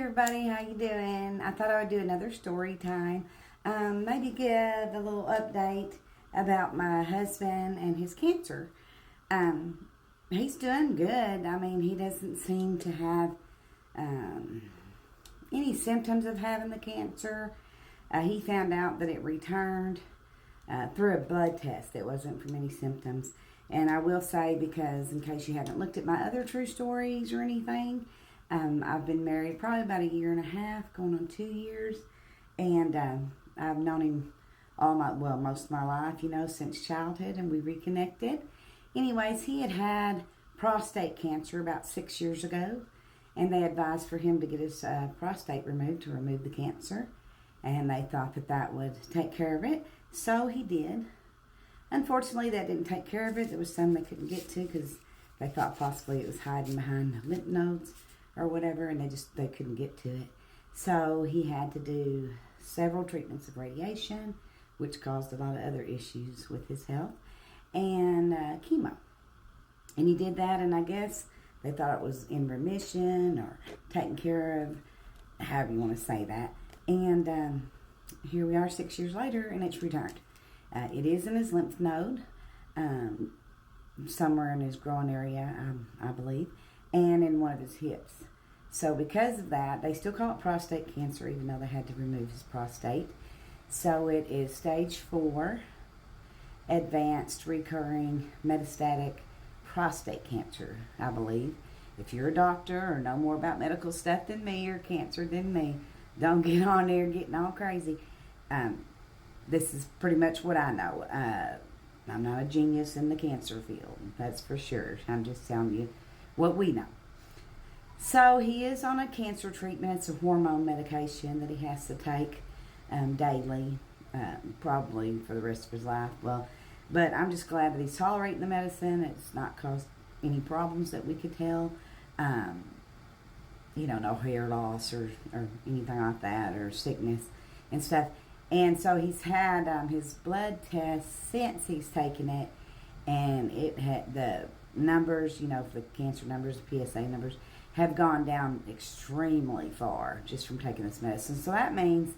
everybody, how you doing? I thought I would do another story time. Maybe give a little update about my husband and his cancer. He's doing good. I mean, he doesn't seem to have any symptoms of having the cancer. He found out that it returned through a blood test. It wasn't from any symptoms. And I will say, because in case you haven't looked at my other true stories or anything, I've been married probably about 1.5 years, going on 2 years. And I've known him most of my life, since childhood, and we reconnected. Anyways, he had prostate cancer about 6 years ago, and they advised for him to get his prostate removed to remove the cancer. And they thought that would take care of it. So he did. Unfortunately, that didn't take care of it. There was some they couldn't get to because they thought possibly it was hiding behind the lymph nodes or whatever, and they couldn't get to it. So he had to do several treatments of radiation, which caused a lot of other issues with his health, and chemo. And he did that, and I guess they thought it was in remission or taken care of, however you want to say that. And here we are 6 years later, and it's returned. It is in his lymph node, somewhere in his groin area, I believe, and in one of his hips. So because of that, they still call it prostate cancer, even though they had to remove his prostate. So it is stage 4, advanced recurring metastatic prostate cancer, I believe. If you're a doctor or know more about medical stuff than me or cancer than me, don't get on there getting all crazy. This is pretty much what I know. I'm not a genius in the cancer field, that's for sure. I'm just telling you what we know. So he is on a cancer treatment. It's a hormone medication that he has to take daily, probably for the rest of his life. But I'm just glad that he's tolerating the medicine. It's not caused any problems that we could tell. No hair loss or anything like that, or sickness and stuff. And so he's had his blood test since he's taken it, and it had the numbers, for the cancer numbers, the PSA numbers, have gone down extremely far just from taking this medicine. So that means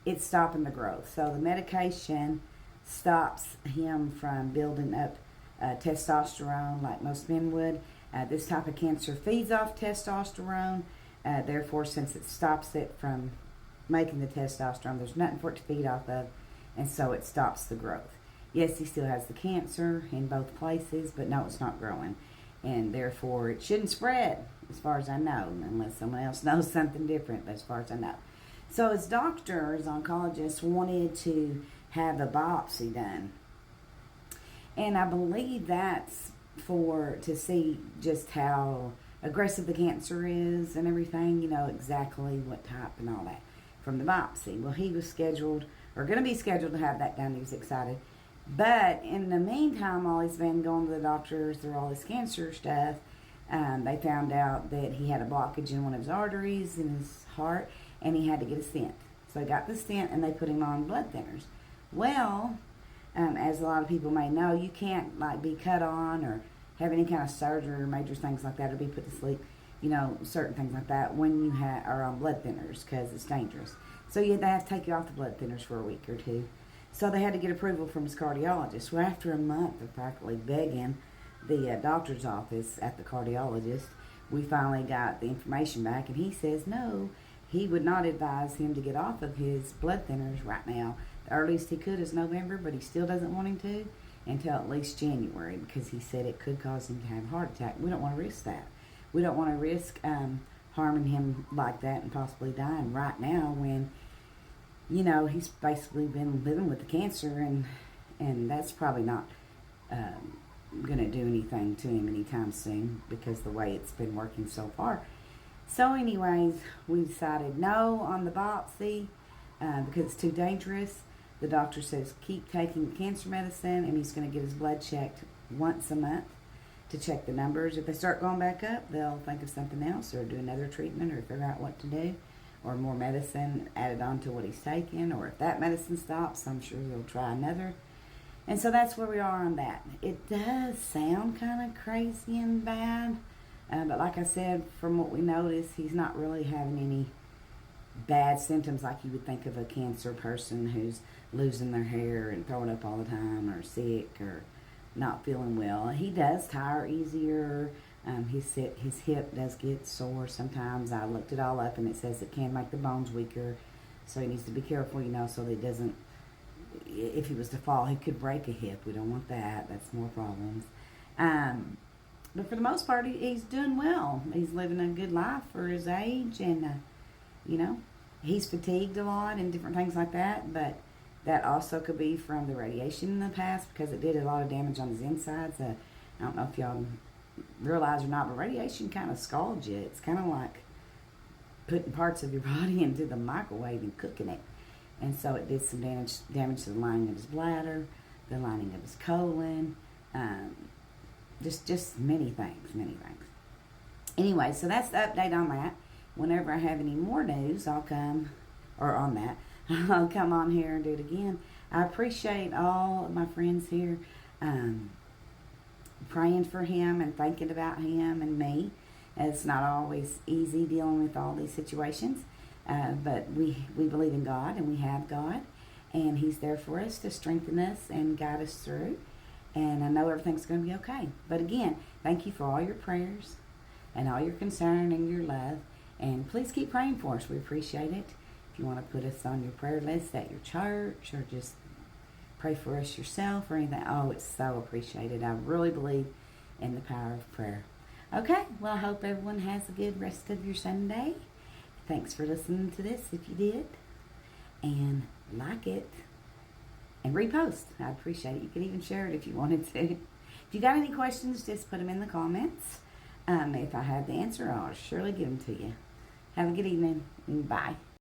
it's stopping the growth. So the medication stops him from building up testosterone like most men would. This type of cancer feeds off testosterone. Therefore, since it stops it from making the testosterone, there's nothing for it to feed off of, and so it stops the growth. Yes, he still has the cancer in both places, but no, it's not growing, and therefore it shouldn't spread, as far as I know, unless someone else knows something different, but as far as I know. So his doctor, his oncologist, wanted to have a biopsy done, and I believe that's to see just how aggressive the cancer is and everything, exactly what type and all that from the biopsy. Well, he was going to be scheduled to have that done. He was excited. But in the meantime, while he's been going to the doctors through all this cancer stuff, they found out that he had a blockage in one of his arteries in his heart, and he had to get a stent. So he got the stent, and they put him on blood thinners. Well, as a lot of people may know, you can't be cut on or have any kind of surgery or major things like that, or be put to sleep, certain things like that when you are on blood thinners, because it's dangerous. So they have to take you off the blood thinners for a week or two. So they had to get approval from his cardiologist. Well, after a month of practically begging the doctor's office at the cardiologist, we finally got the information back, and he says no, he would not advise him to get off of his blood thinners right now. The earliest he could is November, but he still doesn't want him to until at least January, because he said it could cause him to have a heart attack. We don't want to risk that. We don't want to risk harming him like that and possibly dying right now when, he's basically been living with the cancer, and that's probably not going to do anything to him anytime soon because the way it's been working so far. So anyways, we decided no on the biopsy because it's too dangerous. The doctor says keep taking cancer medicine, and he's going to get his blood checked once a month to check the numbers. If they start going back up, they'll think of something else or do another treatment or figure out what to do, or more medicine added on to what he's taking. Or if that medicine stops, I'm sure he'll try another. And so that's where we are on that. It does sound kind of crazy and bad, but like I said, from what we noticed, he's not really having any bad symptoms like you would think of a cancer person who's losing their hair and throwing up all the time, or sick, or not feeling well. He does tire easier. His hip does get sore sometimes. I looked it all up, and it says it can make the bones weaker. So he needs to be careful, so that he doesn't, if he was to fall, he could break a hip. We don't want that. That's more problems. But for the most part, he's doing well. He's living a good life for his age, and, he's fatigued a lot and different things like that, but that also could be from the radiation in the past, because it did a lot of damage on his insides. I don't know if y'all realize or not, but radiation kind of scalds you. It's kind of like putting parts of your body into the microwave and cooking it. And so it did some damage to the lining of his bladder, the lining of his colon, just many things. Anyway, so that's the update on that. Whenever I have any more news, I'll come on here and do it again. I appreciate all of my friends here praying for him and thinking about him and me. It's not always easy dealing with all these situations, but we believe in God, and we have God, and he's there for us to strengthen us and guide us through, and I know everything's going to be okay. But again, thank you for all your prayers and all your concern and your love, and please keep praying for us. We appreciate it. If you want to put us on your prayer list at your church, or just pray for us yourself or anything, it's so appreciated. I really believe in the power of prayer. Okay, well, I hope everyone has a good rest of your Sunday. Thanks for listening to this, if you did. And like it. And repost. I'd appreciate it. You could even share it if you wanted to. If you got any questions, just put them in the comments. If I have the answer, I'll surely give them to you. Have a good evening. Bye.